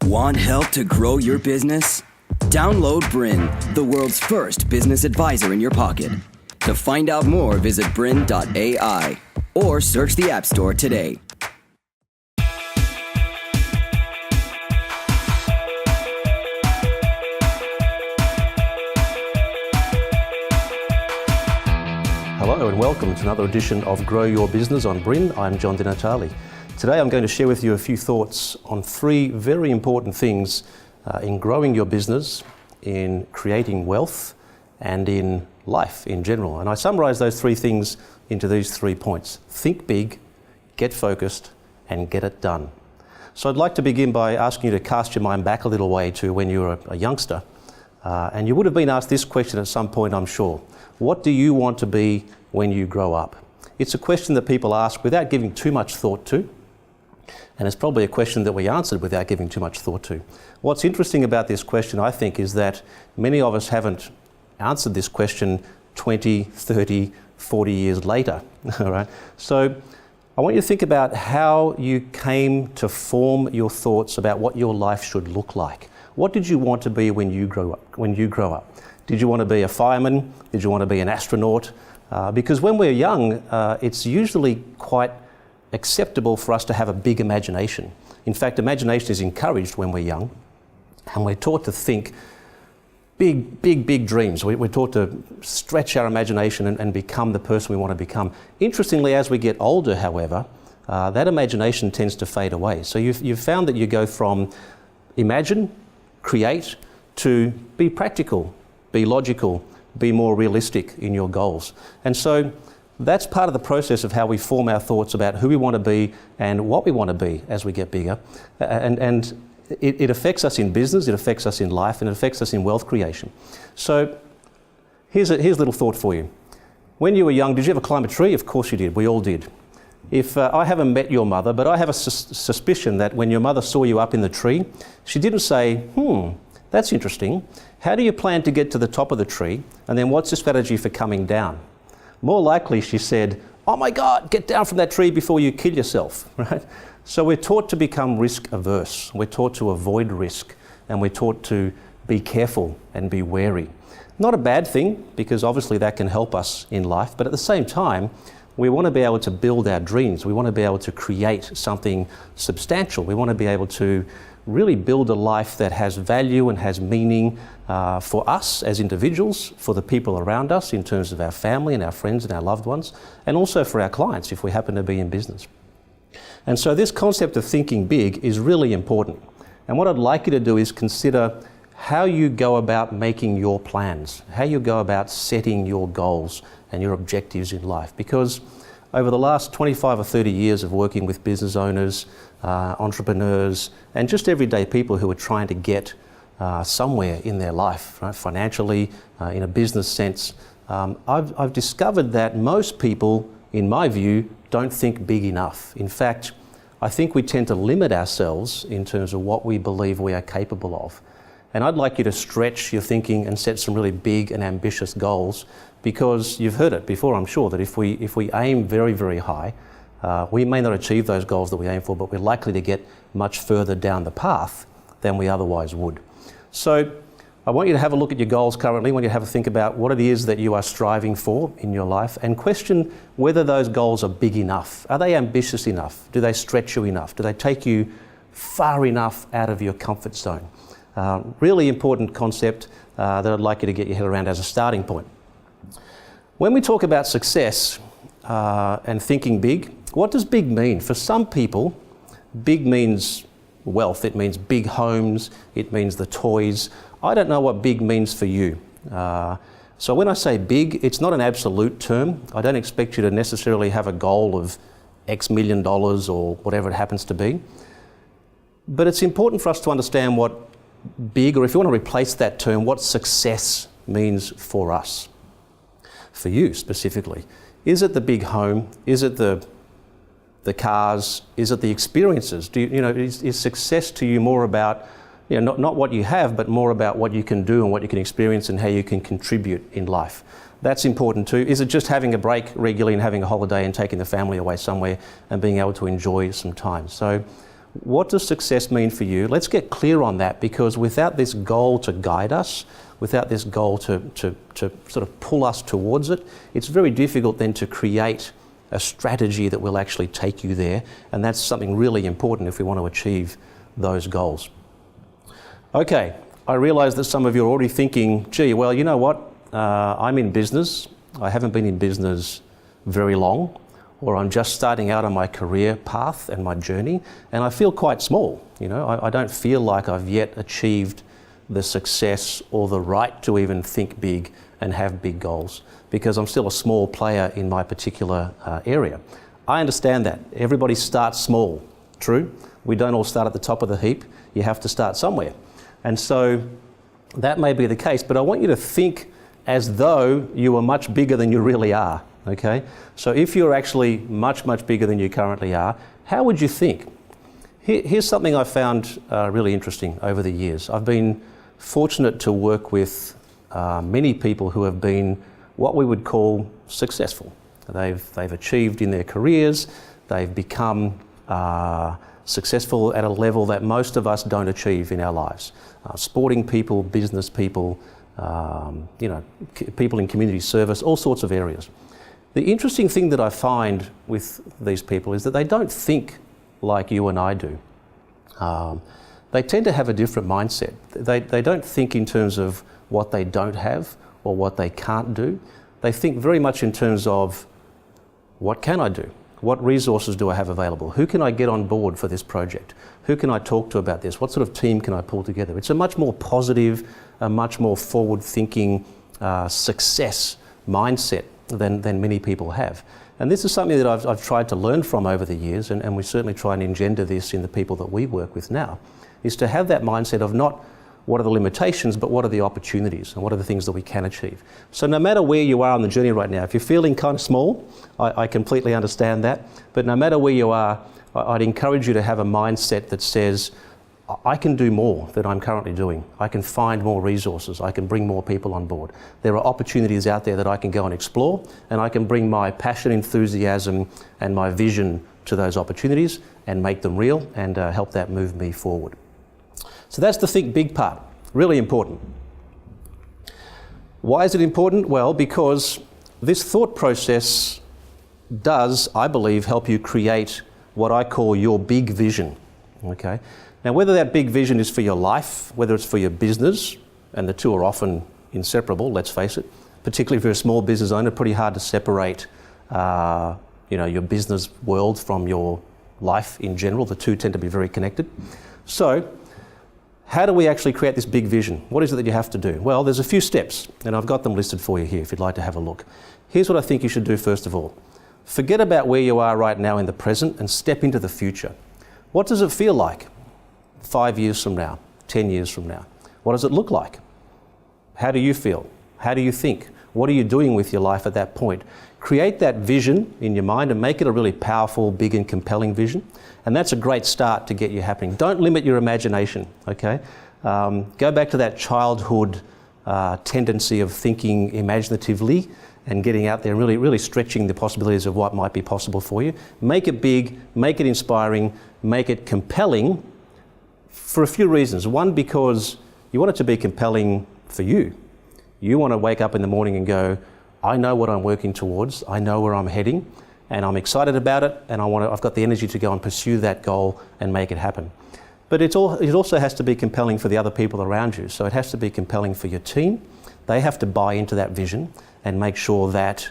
Want help to grow your business? Download BRiN, the world's first business advisor in your pocket. To find out more, visit BRiN.ai or search the App Store today. Hello and welcome to another edition of Grow Your Business on BRiN. I'm John Natale. Today I'm going to share with you a few thoughts on three very important things in growing your business, in creating wealth, and in life in general. And I summarize those three things into these 3 points. Think big, get focused, and get it done. So I'd like to begin by asking you to cast your mind back a little way to when you were a youngster. And you would have been asked this question at some point, I'm sure. What do you want to be when you grow up? It's a question that people ask without giving too much thought to. And it's probably a question that we answered without giving too much thought to. What's interesting about this question, I think, is that many of us haven't answered this question 20, 30, 40 years later. All right? So I want you to think about how you came to form your thoughts about what your life should look like. What did you want to be when you grow up? Did you want to be a fireman? Did you want to be an astronaut? Because when we're young, it's usually quite acceptable for us to have a big imagination. In fact, imagination is encouraged when we're young, and we're taught to think big dreams. We're taught to stretch our imagination and become the person we want to become. Interestingly, as we get older, however, that imagination tends to fade away. So you've found that you go from imagine, create, to be practical, be logical, be more realistic in your goals. And so that's part of the process of how we form our thoughts about who we want to be and what we want to be as we get bigger. And it affects us in business, it affects us in life, and it affects us in wealth creation. So here's a little thought for you. When you were young, did you ever climb a tree? Of course you did. We all did. If I haven't met your mother, but I have a suspicion that when your mother saw you up in the tree, she didn't say, that's interesting. How do you plan to get to the top of the tree? And then what's the strategy for coming down? More likely she said, oh my God, get down from that tree before you kill yourself, right? So we're taught to become risk averse. We're taught to avoid risk, and we're taught to be careful and be wary. Not a bad thing, because obviously that can help us in life, but at the same time, we want to be able to build our dreams. We want to be able to create something substantial. We want to be able to really build a life that has value and has meaning for us as individuals, for the people around us in terms of our family and our friends and our loved ones, and also for our clients if we happen to be in business. And so this concept of thinking big is really important. And what I'd like you to do is consider how you go about making your plans, how you go about setting your goals and your objectives in life. Because over the last 25 or 30 years of working with business owners, entrepreneurs, and just everyday people who are trying to get somewhere in their life, right? Financially, in a business sense, I've discovered that most people, in my view, don't think big enough. In fact, I think we tend to limit ourselves in terms of what we believe we are capable of. And I'd like you to stretch your thinking and set some really big and ambitious goals, because you've heard it before, I'm sure, that if we aim very, very high, we may not achieve those goals that we aim for, but we're likely to get much further down the path than we otherwise would. So I want you to have a look at your goals currently. I want you to have a think about what it is that you are striving for in your life, and question whether those goals are big enough. Are they ambitious enough? Do they stretch you enough? Do they take you far enough out of your comfort zone? Really important concept that I'd like you to get your head around as a starting point. When we talk about success and thinking big, what does big mean? For some people, big means wealth. It means big homes. It means the toys. I don't know what big means for you. So when I say big, it's not an absolute term. I don't expect you to necessarily have a goal of X million dollars or whatever it happens to be. But it's important for us to understand what big, or if you want to replace that term, what success means for us. For you specifically. Is it the big home? Is it the cars? Is it the experiences? Is success to you more about, not what you have, but more about what you can do and what you can experience and how you can contribute in life? That's important too. Is it just having a break regularly and having a holiday and taking the family away somewhere and being able to enjoy some time? So What does success mean for you? Let's get clear on that, because without this goal to guide us, without this goal to sort of pull us towards it, it's very difficult then to create a strategy that will actually take you there. And that's something really important if we want to achieve those goals. Okay, I realise that some of you are already thinking, gee, well, you know what? I'm in business. I haven't been in business very long, or I'm just starting out on my career path and my journey, and I feel quite small. You know, I don't feel like I've yet achieved the success or the right to even think big and have big goals, because I'm still a small player in my particular area. I understand that. Everybody starts small, true? We don't all start at the top of the heap. You have to start somewhere. And so that may be the case, but I want you to think as though you are much bigger than you really are, okay? So if you're actually much, much bigger than you currently are, how would you think? Here's something I found really interesting over the years. I've been fortunate to work with many people who have been what we would call successful. They've achieved in their careers, they've become successful at a level that most of us don't achieve in our lives. Sporting people, business people, people in community service, all sorts of areas. The interesting thing that I find with these people is that they don't think like you and I do. They tend to have a different mindset. They don't think in terms of what they don't have or what they can't do. They think very much in terms of, what can I do? What resources do I have available? Who can I get on board for this project? Who can I talk to about this? What sort of team can I pull together? It's a much more positive, a much more forward-thinking success mindset than many people have. And this is something that I've tried to learn from over the years, and we certainly try and engender this in the people that we work with now, is to have that mindset of not what are the limitations, but what are the opportunities and what are the things that we can achieve. So no matter where you are on the journey right now, if you're feeling kind of small, I completely understand that, but no matter where you are, I'd encourage you to have a mindset that says, I can do more than I'm currently doing. I can find more resources. I can bring more people on board. There are opportunities out there that I can go and explore, and I can bring my passion, enthusiasm, and my vision to those opportunities and make them real and help that move me forward. So that's the think big part, really important. Why is it important? Well, because this thought process does, I believe, help you create what I call your big vision, okay? Now, whether that big vision is for your life, whether it's for your business, and the two are often inseparable, let's face it, particularly if you're a small business owner, pretty hard to separate your business world from your life in general. The two tend to be very connected. So, how do we actually create this big vision? What is it that you have to do? Well, there's a few steps, and I've got them listed for you here if you'd like to have a look. Here's what I think you should do first of all. Forget about where you are right now in the present and step into the future. What does it feel like 5 years from now, 10 years from now? What does it look like? How do you feel? How do you think? What are you doing with your life at that point? Create that vision in your mind and make it a really powerful, big and compelling vision. And that's a great start to get you happening. Don't limit your imagination, okay? Go back to that childhood tendency of thinking imaginatively and getting out there and really stretching the possibilities of what might be possible for you. Make it big, make it inspiring, make it compelling for a few reasons. One, because you want it to be compelling for you. You want to wake up in the morning and go, I know what I'm working towards, I know where I'm heading, and I'm excited about it, and I've got the energy to go and pursue that goal and make it happen. But it also has to be compelling for the other people around you. So it has to be compelling for your team. They have to buy into that vision and make sure that,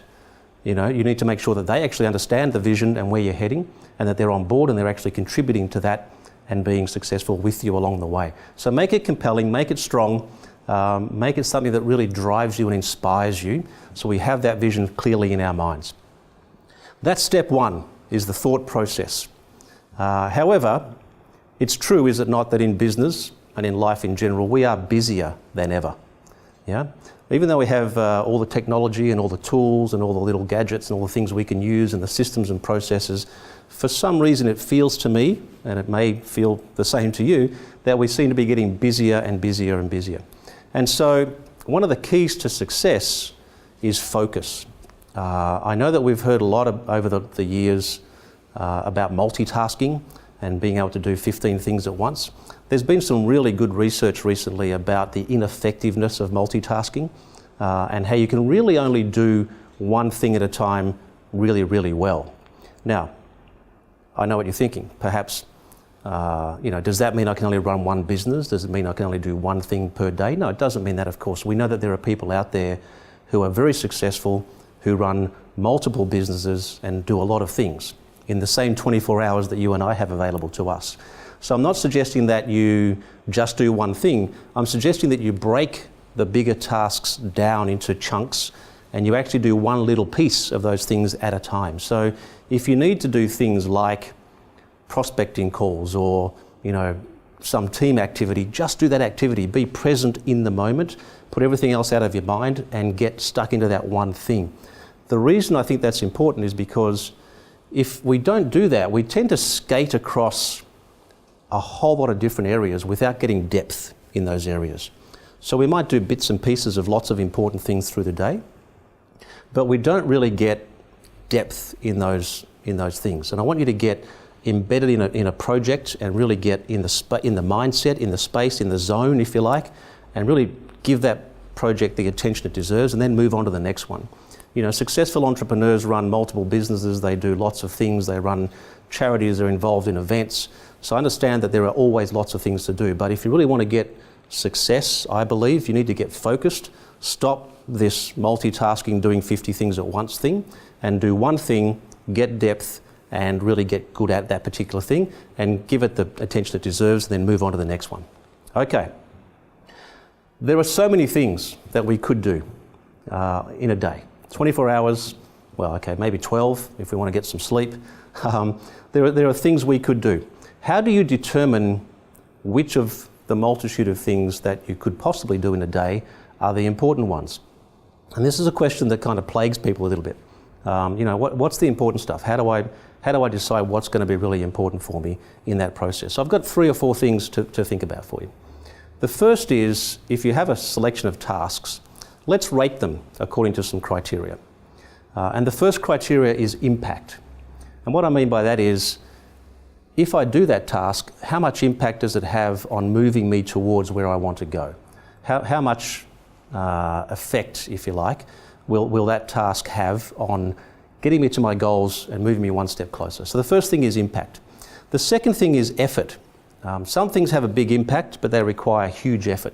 you need to make sure that they actually understand the vision and where you're heading, and that they're on board and they're actually contributing to that and being successful with you along the way. So make it compelling, make it strong, make it something that really drives you and inspires you, so we have that vision clearly in our minds. That's step one, is the thought process. However, it's true, is it not, that in business and in life in general, we are busier than ever. Yeah? Even though we have all the technology and all the tools and all the little gadgets and all the things we can use and the systems and processes, for some reason it feels to me, and it may feel the same to you, that we seem to be getting busier and busier and busier. And so one of the keys to success is focus. I know that we've heard a lot over the years about multitasking, and being able to do 15 things at once. There's been some really good research recently about the ineffectiveness of multitasking and how you can really only do one thing at a time really, really well. Now, I know what you're thinking. Perhaps, does that mean I can only run one business? Does it mean I can only do one thing per day? No, it doesn't mean that, of course. We know that there are people out there who are very successful, who run multiple businesses and do a lot of things in the same 24 hours that you and I have available to us. So I'm not suggesting that you just do one thing. I'm suggesting that you break the bigger tasks down into chunks and you actually do one little piece of those things at a time. So if you need to do things like prospecting calls or, some team activity, just do that activity. Be present in the moment, put everything else out of your mind and get stuck into that one thing. The reason I think that's important is because if we don't do that, we tend to skate across a whole lot of different areas without getting depth in those areas. So we might do bits and pieces of lots of important things through the day, but we don't really get depth in those things. And I want you to get embedded in a project and really get in the mindset, in the space, in the zone, if you like, and really give that project the attention it deserves and then move on to the next one. Successful entrepreneurs run multiple businesses, they do lots of things, they run charities, they're involved in events. So I understand that there are always lots of things to do, but if you really want to get success, I believe you need to get focused, stop this multitasking, doing 50 things at once thing, and do one thing, get depth, and really get good at that particular thing, and give it the attention it deserves, and then move on to the next one. Okay. There are so many things that we could do in a day. 24 hours, maybe 12 if we want to get some sleep. There are things we could do. How do you determine which of the multitude of things that you could possibly do in a day are the important ones? And this is a question that kind of plagues people a little bit. What's the important stuff? How do I decide what's going to be really important for me in that process? So I've got 3 or 4 things to think about for you. The first is, if you have a selection of tasks, let's rate them according to some criteria. And the first criteria is impact. And what I mean by that is, if I do that task, how much impact does it have on moving me towards where I want to go? How much effect, if you like, will that task have on getting me to my goals and moving me one step closer? So the first thing is impact. The second thing is effort. Some things have a big impact, but they require huge effort.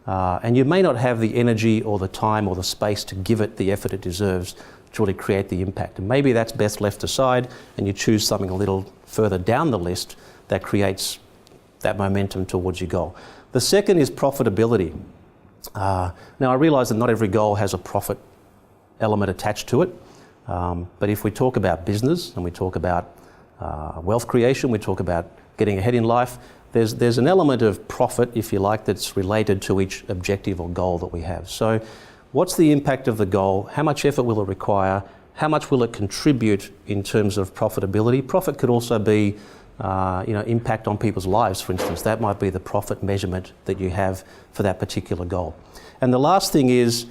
And you may not have the energy or the time or the space to give it the effort it deserves to really create the impact. And maybe that's best left aside and you choose something a little further down the list that creates that momentum towards your goal. The second is profitability. Now I realise that not every goal has a profit element attached to it, but if we talk about business and we talk about wealth creation, we talk about getting ahead in life, there's an element of profit, if you like, that's related to each objective or goal that we have. So what's the impact of the goal? How much effort will it require? How much will it contribute in terms of profitability? Profit could also be impact on people's lives, for instance. That might be the profit measurement that you have for that particular goal. And the last thing is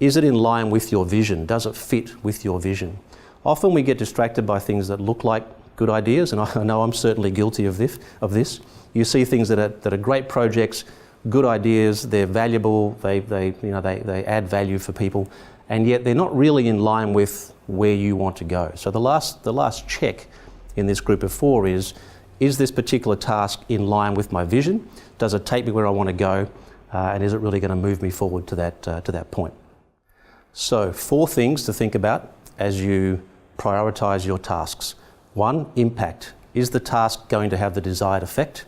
it in line with your vision? Does it fit with your vision? Often we get distracted by things that look like good ideas, and I know I'm certainly guilty of this. You see things that are great projects, good ideas, they're valuable, they add value for people, and yet they're not really in line with where you want to go. So the last check in this group of 4 is this particular task in line with my vision? Does it take me where I want to go? And is it really going to move me forward to that point? So 4 things to think about as you prioritize your tasks. 1, impact. Is the task going to have the desired effect?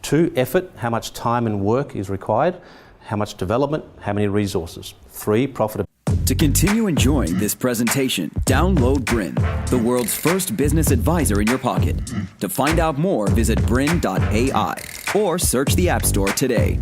2, effort. How much time and work is required? How much development? How many resources? 3, profitability. To continue enjoying this presentation, download BRiN, the world's first business advisor in your pocket. To find out more, visit BRiN.ai or search the App Store today.